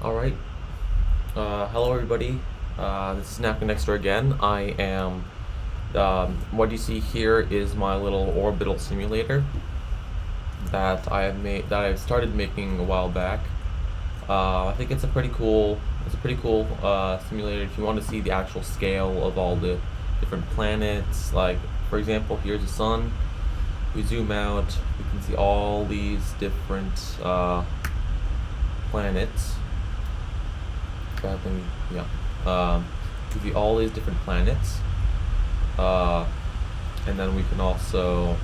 Alright, hello everybody. This is Napkin Next Door again. What you see here is my little orbital simulator that I've started making a while back. I think it's a pretty cool simulator if you want to see the actual scale of all the different planets. Like, for example, here's the sun. We zoom out, we can see all these different planets. Yeah. We see all these different planets, and then we can also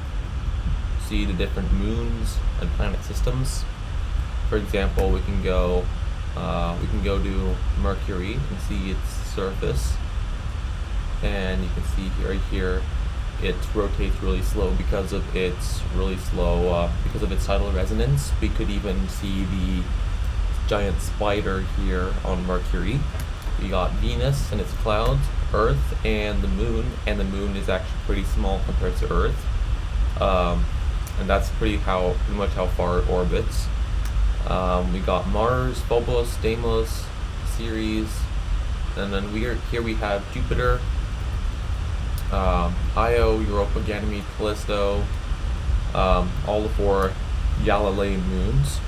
see the different moons and planet systems. For example, we can go to Mercury and see its surface, and you can see right here it rotates really slow because of its tidal resonance. We could even see the giant spider here on Mercury. We got Venus and its clouds, Earth, and the moon is actually pretty small compared to Earth, and that's pretty much how far it orbits. We got Mars, Phobos, Deimos, Ceres, and then here we have Jupiter, Io, Europa, Ganymede, Callisto, all the four Galilean moons.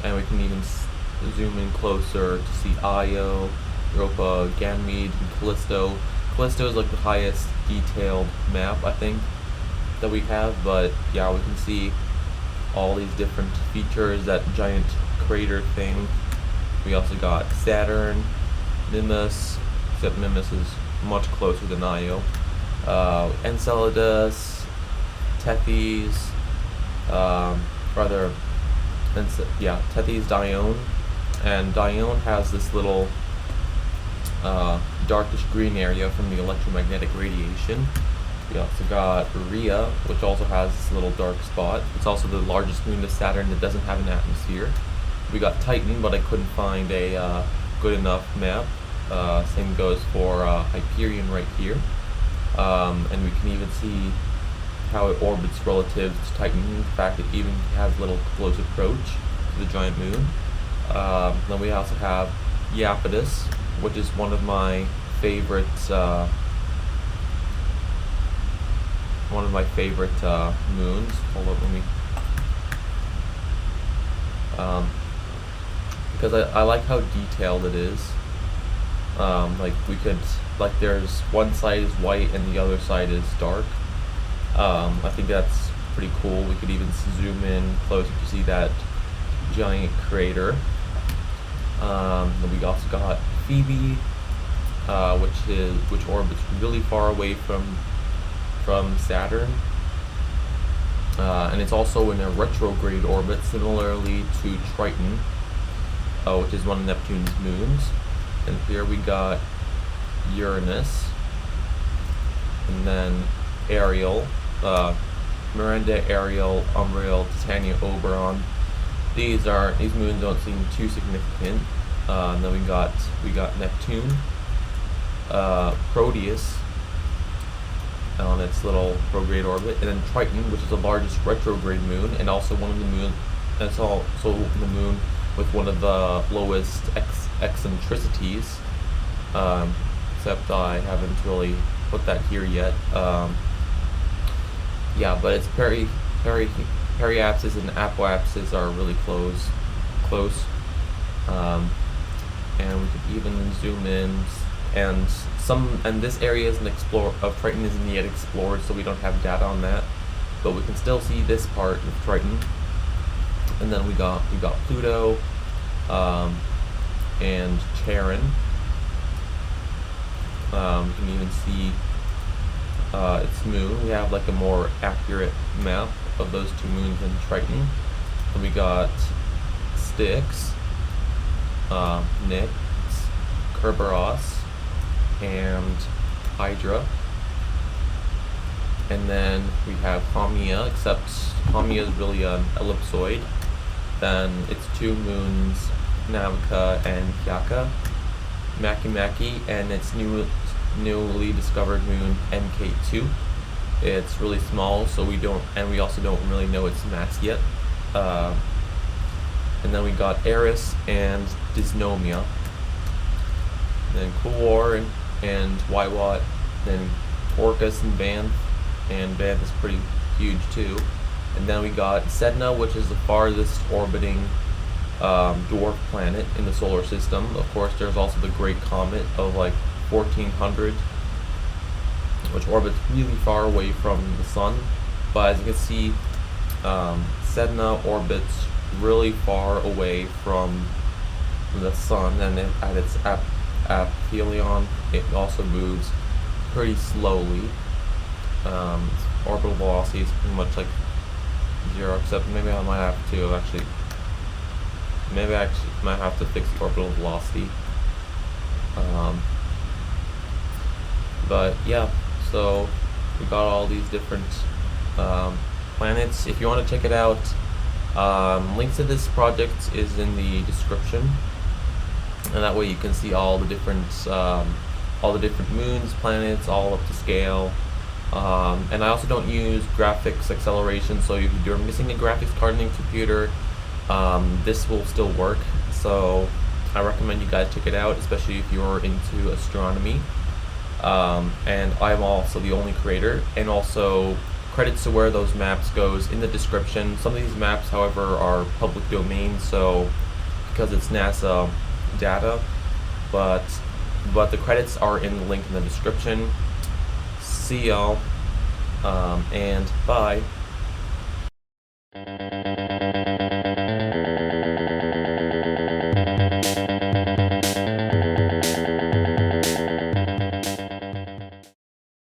And we can even zoom in closer to see Io, Europa, Ganymede, and Callisto. Callisto is like the highest detailed map, I think, that we have, but yeah, we can see all these different features, that giant crater thing. We also got Saturn, Mimas, except Mimas is much closer than Io, Enceladus, Tethys, Tethys, Dione, and Dione has this little darkish green area from the electromagnetic radiation. We also got Rhea, which also has this little dark spot. It's also the largest moon of Saturn that doesn't have an atmosphere. We got Titan, but I couldn't find a good enough map. Same goes for Hyperion right here. And we can even see how it orbits relative to Titan. In fact, it even has a little close approach to the giant moon. Then we also have Iapetus, which is one of my favorite moons. Hold up, because I like how detailed it is. There's one side is white and the other side is dark. I think that's pretty cool. We could even zoom in closer to see that giant crater. Then we also got Phoebe, which orbits really far away from Saturn, and it's also in a retrograde orbit, similarly to Triton, which is one of Neptune's moons. And here we got Uranus, and then Ariel, Miranda, Ariel, Umbriel, Titania, Oberon. These moons don't seem too significant. And then we got Neptune, Proteus on its little prograde orbit, and then Triton, which is the largest retrograde moon, and also the moon with one of the lowest eccentricities. Except I haven't really put that here yet. But its periapsis and apoapsis are really close. And we could even zoom in, and this area of Triton isn't yet explored, so we don't have data on that, but we can still see this part of Triton. And then we got Pluto, and Charon. You can even see its moon. We have like a more accurate map of those two moons in Triton. Then we got Styx, Nix, Kerberos, and Hydra. And then we have Haumea, except Haumea is really an ellipsoid. Then its two moons, Navica and Hyakka, Makemake, and its newly discovered moon, MK2. It's really small, so we also don't really know its mass yet. and then we got Eris and Dysnomia, then Coolor and Wywat, then Orcus and Banff is pretty huge too. And then we got Sedna, which is the farthest orbiting dwarf planet in the solar system. Of course, there's also the Great Comet of like 1400, which orbits really far away from the sun. But as you can see, Sedna orbits really far away from the sun, and at its aphelion, it also moves pretty slowly. Its orbital velocity is pretty much like 0, except maybe I might have to might have to fix the orbital velocity. But yeah, so we got all these different planets. If you want to check it out, links to this project is in the description, and that way you can see all the different moons, planets, all up to scale. And I also don't use graphics acceleration, so if you're missing a graphics card in your computer, this will still work. So I recommend you guys check it out, especially if you're into astronomy. And I'm also the only creator, and also credits to where those maps goes in the description. Some of these maps, however, are public domain, so because it's NASA data, but the credits are in the link in the description. See y'all, and bye.